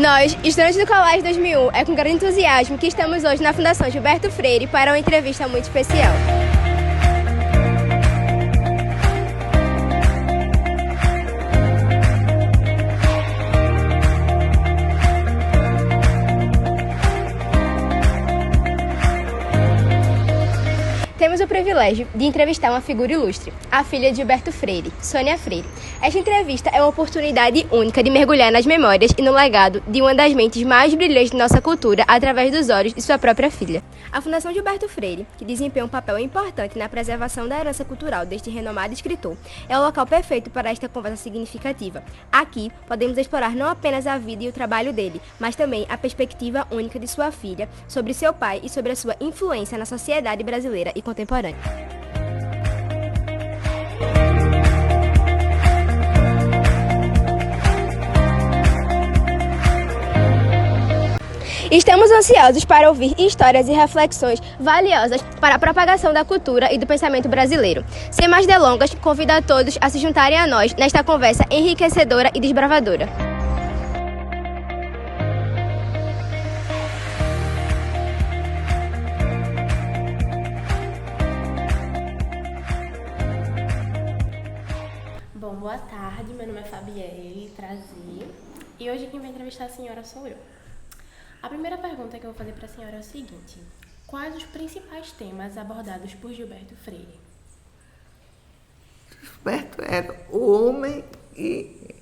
Nós, estudantes do Colégio 2001, é com grande entusiasmo que estamos hoje na Fundação Gilberto Freire para uma entrevista muito especial. Temos o privilégio de entrevistar uma figura ilustre, a filha de Gilberto Freire, Sônia Freire. Esta entrevista é uma oportunidade única de mergulhar nas memórias e no legado de uma das mentes mais brilhantes de nossa cultura através dos olhos de sua própria filha. A Fundação Gilberto Freire, que desempenha um papel importante na preservação da herança cultural deste renomado escritor, é o local perfeito para esta conversa significativa. Aqui, podemos explorar não apenas a vida e o trabalho dele, mas também a perspectiva única de sua filha sobre seu pai e sobre a sua influência na sociedade brasileira e contemporânea. Estamos ansiosos para ouvir histórias e reflexões valiosas para a propagação da cultura e do pensamento brasileiro. Sem mais delongas, convido a todos a se juntarem a nós nesta conversa enriquecedora e desbravadora. Bom, boa tarde, meu nome é Fabielle Trazi e hoje quem vai entrevistar a senhora sou eu. A primeira pergunta que eu vou fazer para a senhora é o seguinte: quais os principais temas abordados por Gilberto Freire? Gilberto era o homem e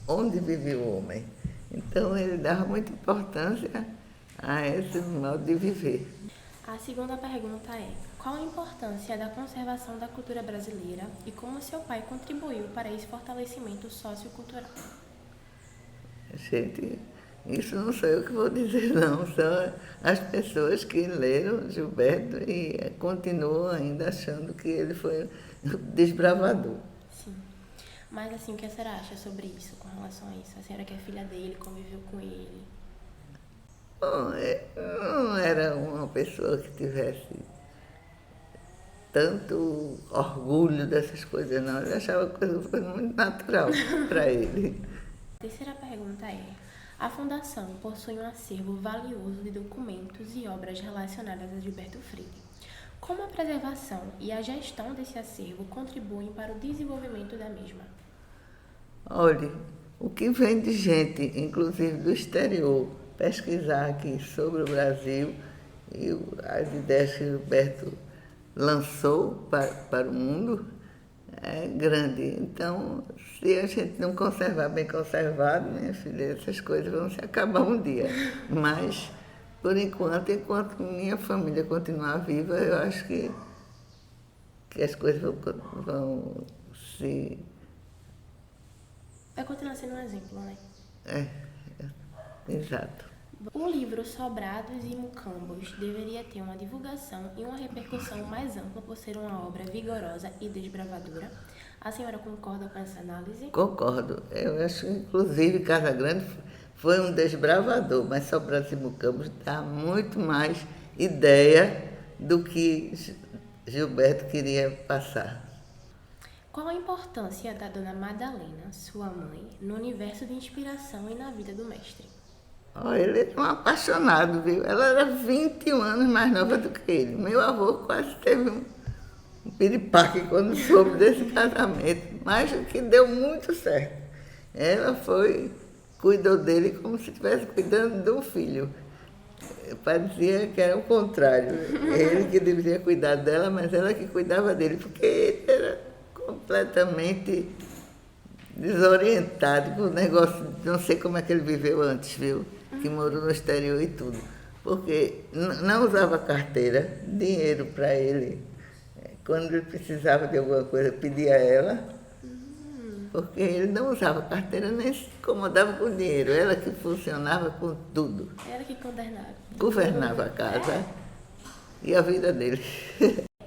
onde vive o homem. Então ele dava muita importância a esse modo de viver. A segunda pergunta é: qual a importância da conservação da cultura brasileira e como seu pai contribuiu para esse fortalecimento sociocultural? Gente, isso não sou eu que vou dizer, não. São as pessoas que leram Gilberto e continuam ainda achando que ele foi um desbravador. Sim. Mas assim, o que a senhora acha sobre isso, com relação a isso? A senhora que é filha dele, conviveu com ele? Bom, não era uma pessoa que tivesse tanto orgulho dessas coisas, não. Ele achava que foi muito natural para ele. A terceira pergunta é: a Fundação possui um acervo valioso de documentos e obras relacionadas a Gilberto Freire. Como a preservação e a gestão desse acervo contribuem para o desenvolvimento da mesma? Olhe, o que vem de gente, inclusive do exterior, pesquisar aqui sobre o Brasil e as ideias que Gilberto lançou para o mundo é grande. Então, se a gente não conservar bem conservado, minha filha, essas coisas vão se acabar um dia. Mas, por enquanto minha família continuar viva, eu acho que as coisas vão se... Vai continuar sendo um exemplo, né? Exato. O livro Sobrados e Mucambos deveria ter uma divulgação e uma repercussão mais ampla por ser uma obra vigorosa e desbravadora. A senhora concorda com essa análise? Concordo. Eu acho que, inclusive, Casagrande foi um desbravador, mas Sobrados e Mucambos dá muito mais ideia do que Gilberto queria passar. Qual a importância da Dona Madalena, sua mãe, no universo de inspiração e na vida do mestre? Ele era um apaixonado, viu? Ela era 21 anos mais nova do que ele. Meu avô quase teve um piripaque quando soube desse casamento, mas que deu muito certo. Ela cuidou dele como se estivesse cuidando de um filho. Parecia que era o contrário. Ele que deveria cuidar dela, mas ela que cuidava dele, porque ele era completamente desorientado com o negócio, não sei como é que ele viveu antes, viu? Que morou no exterior e tudo. Porque não usava carteira, dinheiro para ele. Quando ele precisava de alguma coisa, pedia a ela, porque ele não usava carteira nem se incomodava com dinheiro. Ela que funcionava com tudo. Ela que Governava a casa e a vida dele.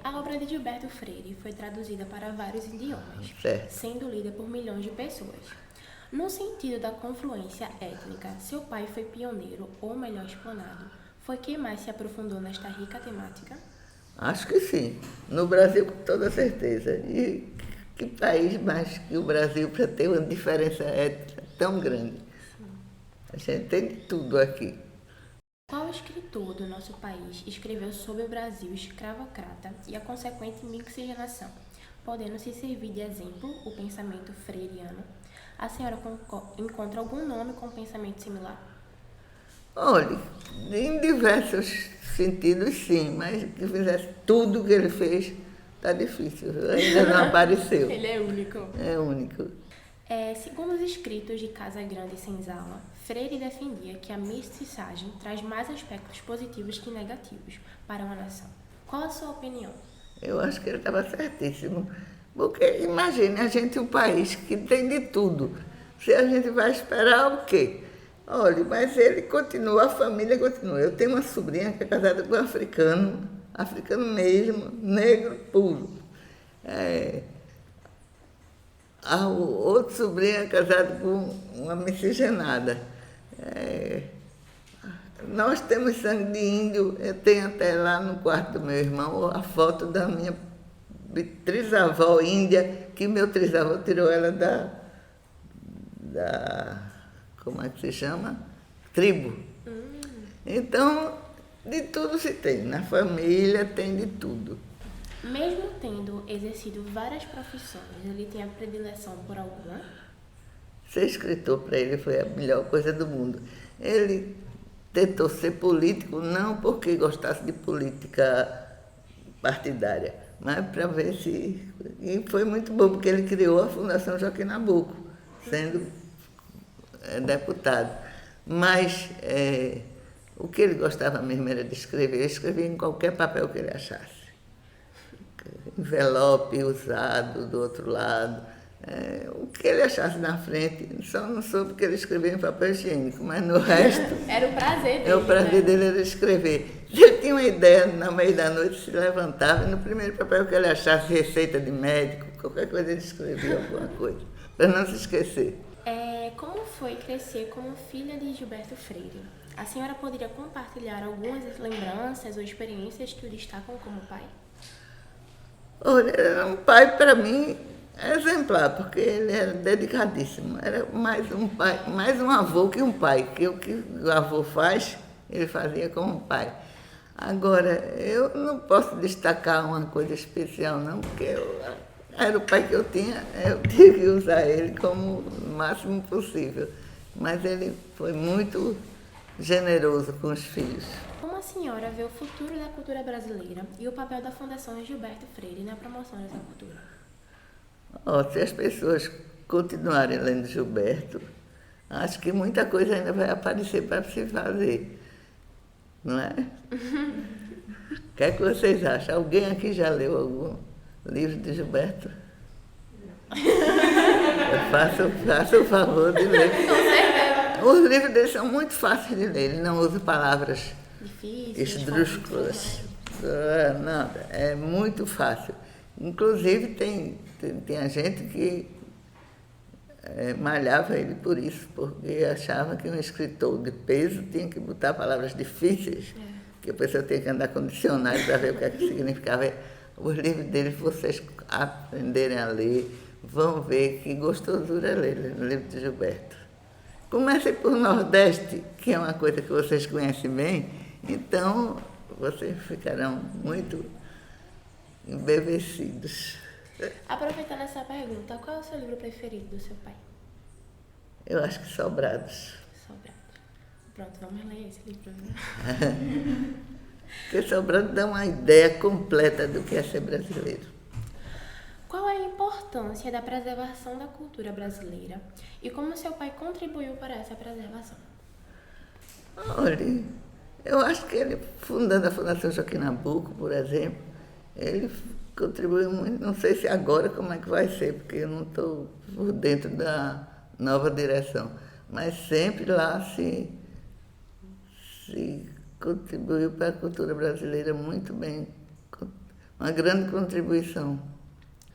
A obra de Gilberto Freire foi traduzida para vários idiomas, Certo. sendo lida por milhões de pessoas. No sentido da confluência étnica, seu pai foi pioneiro, ou melhor explanado, foi quem mais se aprofundou nesta rica temática? Acho que sim. No Brasil, com toda certeza. E que país mais que o Brasil para ter uma diferença étnica tão grande? A gente tem de tudo aqui. Qual escritor do nosso país escreveu sobre o Brasil escravocrata e a consequente mixigenação, podendo se servir de exemplo o pensamento freiriano? A senhora encontra algum nome com pensamento similar? Olha, em diversos sentidos sim, mas que fizesse tudo o que ele fez, está difícil. Ainda não apareceu. Ele é único. É único. Segundo os escritos de Casagrande e Senzala, Freire defendia que a mestiçagem traz mais aspectos positivos que negativos para uma nação. Qual a sua opinião? Eu acho que ele estava certíssimo. Porque imagine, a gente é um país que tem de tudo. Se a gente vai esperar o quê? Olha, mas ele continua, a família continua. Eu tenho uma sobrinha que é casada com um africano, africano mesmo, negro puro. O outro sobrinho é casado com uma miscigenada. Nós temos sangue de índio. Eu tenho até lá no quarto do meu irmão a foto da minha trisavó índia, que meu trisavô tirou ela da como é que se chama? Tribo. Então, de tudo se tem. Na família tem de tudo. Mesmo tendo exercido várias profissões, ele tem a predileção por alguma? Ser escritor para ele foi a melhor coisa do mundo. Ele tentou ser político não porque gostasse de política partidária, mas para ver se... E foi muito bom, porque ele criou a Fundação Joaquim Nabuco, sendo deputado. Mas o que ele gostava mesmo era de escrever. Ele escrevia em qualquer papel que ele achasse. Envelope usado do outro lado, o que ele achasse na frente, só não soube que ele escrevia em papel higiênico, mas no resto... Era o prazer dele. O prazer dele era escrever. Se ele tinha uma ideia, na meia da noite se levantava e no primeiro papel que ele achasse, receita de médico, qualquer coisa ele escrevia alguma coisa, para não se esquecer. Como foi crescer como filha de Gilberto Freire? A senhora poderia compartilhar algumas lembranças ou experiências que o destacam como pai? Olha, era um pai, para mim, exemplar, porque ele era dedicadíssimo. Era mais um pai, mais um avô que um pai, que o que o avô faz, ele fazia como pai. Agora, eu não posso destacar uma coisa especial, não, porque era o pai que eu tinha que usar ele como o máximo possível. Mas ele foi muito generoso com os filhos. Como a senhora vê o futuro da cultura brasileira e o papel da Fundação Gilberto Freire na promoção dessa cultura? Se as pessoas continuarem lendo Gilberto, acho que muita coisa ainda vai aparecer para se fazer, não é? O que é que vocês acham? Alguém aqui já leu algum livro de Gilberto? Eu faço o favor de ler. Com certeza. Os livros dele são muito fáceis de ler, ele não usa palavras Difíceis, esdrúxulas. Não, é muito fácil. Inclusive, tem a gente que malhava ele por isso, porque achava que um escritor de peso tinha que botar palavras difíceis, que a pessoa tinha que andar com dicionário para ver o que é que significava. Os livros dele, vocês aprenderem a ler, vão ver que gostosura é ler o livro de Gilberto. Comecem por Nordeste, que é uma coisa que vocês conhecem bem, então vocês ficarão muito embevecidos. Aproveitando essa pergunta, qual é o seu livro preferido do seu pai? Eu acho que Sobrados. Sobrados. Pronto, vamos ler esse livro. Né? Porque Sobrados dá uma ideia completa do que é ser brasileiro. Qual é a importância da preservação da cultura brasileira e como seu pai contribuiu para essa preservação? Olha, eu acho que ele, fundando a Fundação Joaquim Nabuco, por exemplo, ele contribuiu muito. Não sei se agora como é que vai ser, porque eu não estou por dentro da nova direção, mas sempre lá se contribuiu para a cultura brasileira muito bem, uma grande contribuição.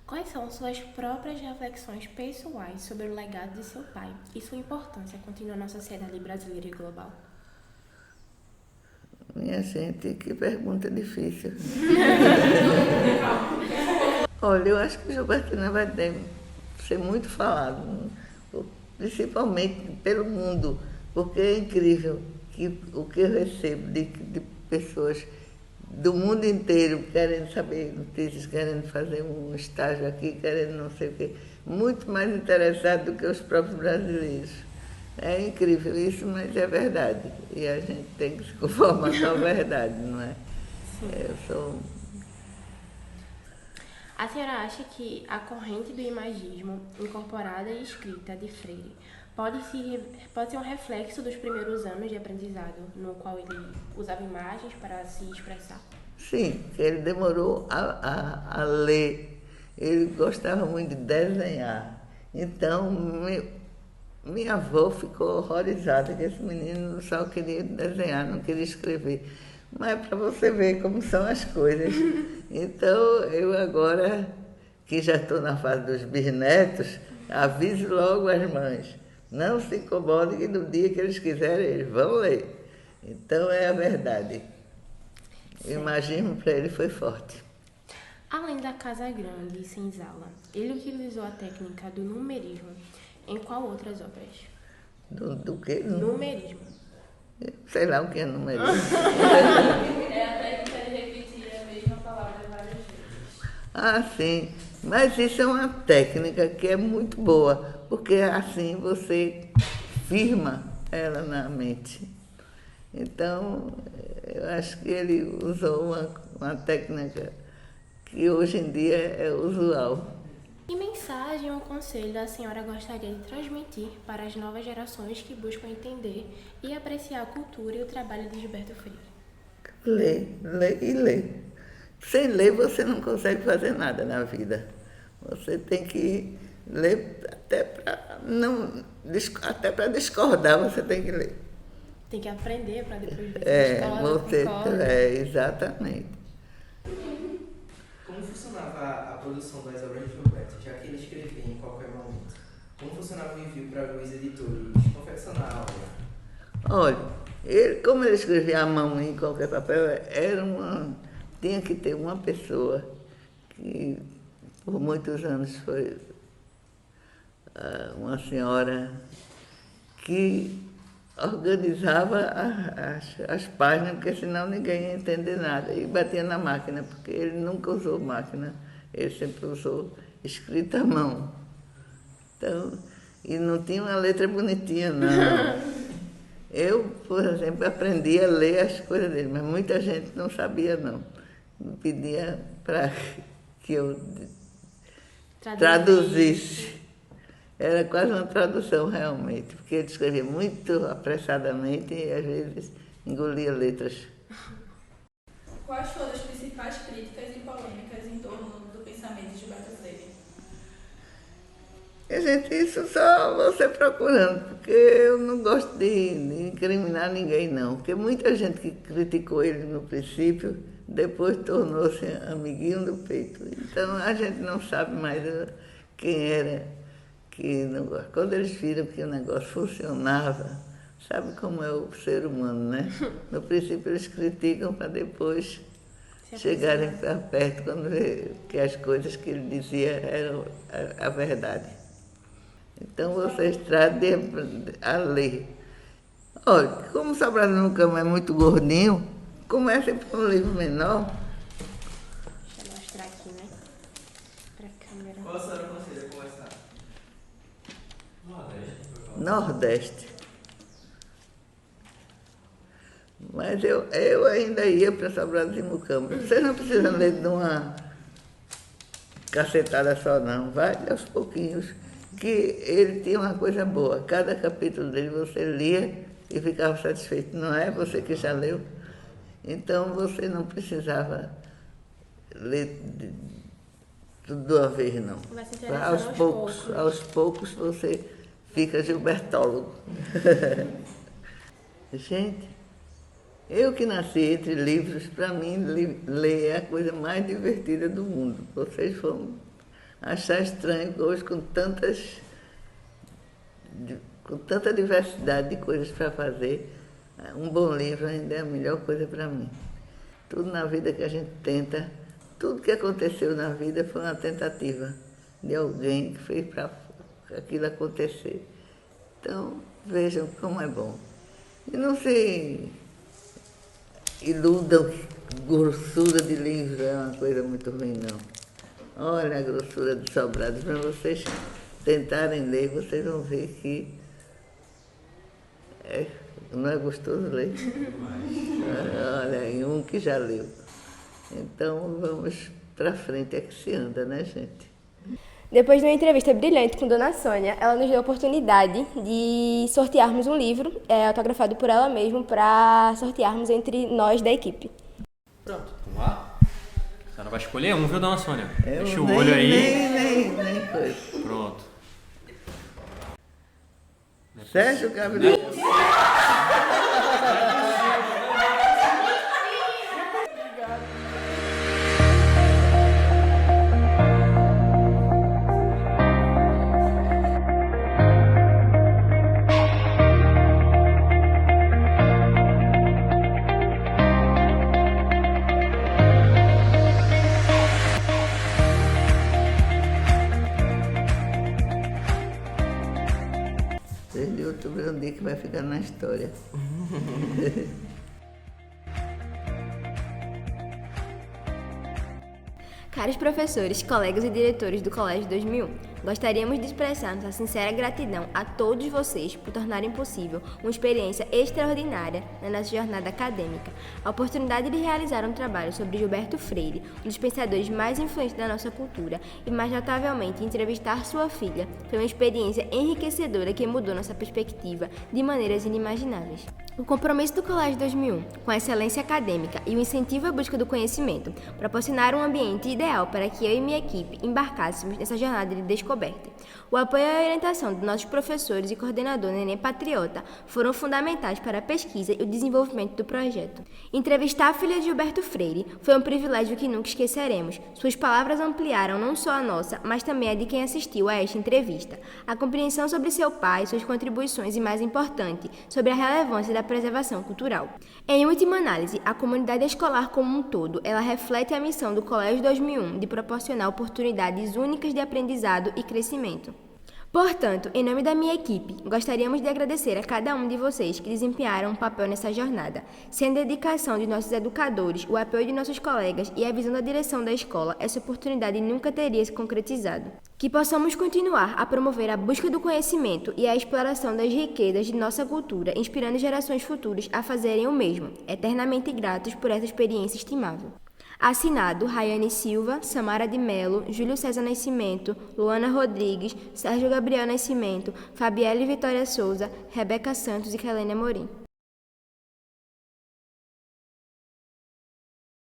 Quais são suas próprias reflexões pessoais sobre o legado de seu pai e sua importância continua na sociedade brasileira e global? Minha gente, que pergunta difícil. Olha, eu acho que Gilberto Freire vai ser muito falado, principalmente pelo mundo, porque é incrível que o que eu recebo de pessoas do mundo inteiro querendo saber notícias, querendo fazer um estágio aqui, querendo não sei o quê, muito mais interessado do que os próprios brasileiros. É incrível isso, mas é verdade. E a gente tem que se conformar com a verdade, não é? Eu sou... A senhora acha que a corrente do imagismo, incorporada e escrita de Freire, pode ser um reflexo dos primeiros anos de aprendizado, no qual ele usava imagens para se expressar? Sim, que ele demorou a ler. Ele gostava muito de desenhar. Então, minha avó ficou horrorizada que esse menino só queria desenhar, não queria escrever. Mas é para você ver como são as coisas. Então, eu agora, que já estou na fase dos bisnetos, aviso logo as mães. Não se incomodem que no dia que eles quiserem, eles vão ler. Então, é a verdade. O imagismo para ele foi forte. Além da Casa Grande e Senzala, ele utilizou a técnica do numerismo em qual outras obras? Do quê? Numerismo. Sei lá o que é numerismo. É a técnica de repetir a mesma palavra várias vezes. Ah, sim. Mas isso é uma técnica que é muito boa, porque assim você firma ela na mente. Então, eu acho que ele usou uma técnica que hoje em dia é usual. Que mensagem ou conselho a senhora gostaria de transmitir para as novas gerações que buscam entender e apreciar a cultura e o trabalho de Gilberto Freire? Lê e lê. Sem ler você não consegue fazer nada na vida. Você tem que ler até para discordar, você tem que ler. Tem que aprender para depois ver se concorda. Exatamente. Como funcionava a produção das obras de Gilberto, já que ele escrevia em qualquer momento? Como funcionava o envio para os editores confeccionar a obra? Olha, como ele escrevia à mão em qualquer papel, tinha que ter uma pessoa que por muitos anos foi uma senhora que organizava as páginas, porque senão ninguém ia entender nada. E batia na máquina, porque ele nunca usou máquina, ele sempre usou escrita à mão. Então, e não tinha uma letra bonitinha, não. Eu, por exemplo, aprendi a ler as coisas dele, mas muita gente não sabia, não. Me pedia para que eu traduzisse. Era quase uma tradução, realmente, porque ele escrevia muito apressadamente e, às vezes, engolia letras. Quais foram as principais críticas e polêmicas em torno do pensamento de Gilberto Freire? Gente, isso só você procurando, porque eu não gosto de incriminar ninguém, não. Porque muita gente que criticou ele no princípio, depois tornou-se amiguinho do peito. Então, a gente não sabe mais quem era. Quando eles viram que o negócio funcionava, sabe como é o ser humano, né? No princípio eles criticam para depois chegarem para perto, quando vê que as coisas que ele dizia eram a verdade. Então vocês tratem a ler. Olha, como o Sobral no Cama é muito gordinho, comecem por um livro menor. Deixa eu mostrar aqui, né? Para a câmera. Qual a senhora aconselha a começar? Nordeste. Mas eu ainda ia para Sobral de Mucama. Vocês não precisam ler de uma cacetada só, não. Vai aos pouquinhos, que ele tinha uma coisa boa. Cada capítulo dele você lia e ficava satisfeito. Não é você que já leu? Então você não precisava ler tudo de uma vez, não. Vai se interessando Aos poucos você fica gilbertólogo. Gente, eu que nasci entre livros, para mim, ler é a coisa mais divertida do mundo. Vocês vão achar estranho que hoje, com tanta diversidade de coisas para fazer, um bom livro ainda é a melhor coisa para mim. Tudo na vida que a gente tenta, tudo que aconteceu na vida foi uma tentativa de alguém que fez para aquilo acontecer. Então, Vejam como é bom. E não se iludam que grossura de livro é uma coisa muito ruim, não. Olha a grossura de Sobrados, para vocês tentarem ler, vocês vão ver que não é gostoso ler. Olha, em um que já leu. Então vamos para frente, é que se anda, né, gente? Depois de uma entrevista brilhante com Dona Sônia, ela nos deu a oportunidade de sortearmos um livro, autografado por ela mesma, para sortearmos entre nós da equipe. Pronto, vamos lá? A senhora vai escolher um, viu, Dona Sônia? Eu Deixa o olho aí. Nem coisa. Pronto. Sérgio Gabriel. De outubro é um dia que vai ficar na história. Caros professores, colegas e diretores do Colégio 2001, gostaríamos de expressar nossa sincera gratidão a todos vocês por tornarem possível uma experiência extraordinária na nossa jornada acadêmica. A oportunidade de realizar um trabalho sobre Gilberto Freire, um dos pensadores mais influentes da nossa cultura, e mais notavelmente entrevistar sua filha, foi uma experiência enriquecedora que mudou nossa perspectiva de maneiras inimagináveis. O compromisso do Colégio 2001 com a excelência acadêmica e o incentivo à busca do conhecimento proporcionaram um ambiente ideal para que eu e minha equipe embarcássemos nessa jornada de descoberta. O apoio e a orientação dos nossos professores e coordenador Neném Patriota foram fundamentais para a pesquisa e o desenvolvimento do projeto. Entrevistar a filha de Gilberto Freire foi um privilégio que nunca esqueceremos. Suas palavras ampliaram não só a nossa, mas também a de quem assistiu a esta entrevista. A compreensão sobre seu pai, suas contribuições e, mais importante, sobre a relevância da preservação cultural. Em última análise, a comunidade escolar como um todo, ela reflete a missão do Colégio 2001 de proporcionar oportunidades únicas de aprendizado e crescimento. Portanto, em nome da minha equipe, gostaríamos de agradecer a cada um de vocês que desempenharam um papel nessa jornada. Sem a dedicação de nossos educadores, o apoio de nossos colegas e a visão da direção da escola, essa oportunidade nunca teria se concretizado. Que possamos continuar a promover a busca do conhecimento e a exploração das riquezas de nossa cultura, inspirando gerações futuras a fazerem o mesmo, eternamente gratos por essa experiência estimável. Assinado Rayane Silva, Samara de Melo, Júlio César Nascimento, Luana Rodrigues, Sérgio Gabriel Nascimento, Fabielle Vitória Souza, Rebeca Santos e Helena Morim.